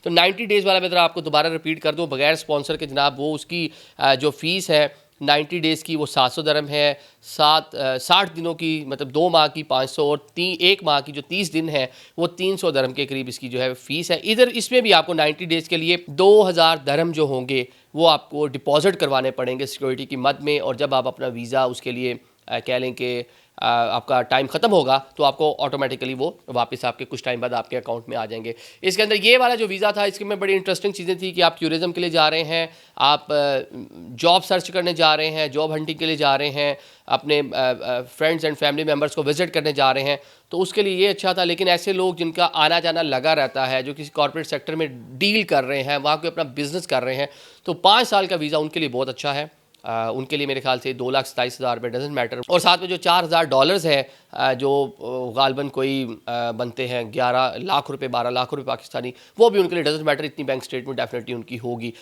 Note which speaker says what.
Speaker 1: तो 90 डेज़ वाला मैं ज़रा आपको दोबारा रिपीट कर दूँ बगैर स्पॉन्सर के जनाब, वो उसकी जो फ़ीस है 90 डेज़ की वो 700 दरम है। 60 दिनों की मतलब 2 माह की 500 और 1 माह की जो 30 दिन है वो 300 दरम के करीब इसकी जो है फ़ीस है। इधर इसमें भी आपको 90 डेज़ के लिए 2000 दरम जो होंगे वो आपको डिपॉज़िट करवाने पड़ेंगे सिक्योरिटी की मद में, और जब आप अपना वीज़ा उसके लिए कह लें कि आपका टाइम ख़त्म होगा तो आपको ऑटोमेटिकली वो वापस आपके कुछ टाइम बाद आपके अकाउंट में आ जाएंगे। इसके अंदर ये वाला जो वीज़ा था इसके में बड़ी इंटरेस्टिंग चीज़ें थी कि आप टूरिज़म के लिए जा रहे हैं, आप जॉब सर्च करने जा रहे हैं, जॉब हंटिंग के लिए जा रहे हैं, अपने फ्रेंड्स एंड फैमिली मेम्बर्स को विज़िट करने जा रहे हैं, तो उसके लिए ये अच्छा था। लेकिन ऐसे लोग जिनका आना जाना लगा रहता है, जो किसी कॉर्पोरेट सेक्टर में डील कर रहे हैं, वहाँ कोई अपना बिजनेस कर रहे हैं, तो 5 साल का वीज़ा उनके लिए बहुत अच्छा है। उनके लिए मेरे ख्याल से 2,27,000 में डजेंट मैटर, और साथ में जो $4,000 है जो गालबन कोई बनते हैं 11 लाख रुपए 12 लाख रुपए पाकिस्तानी, वो भी उनके लिए डजेंट मैटर, इतनी बैंक स्टेटमेंट डेफिनेटली उनकी होगी।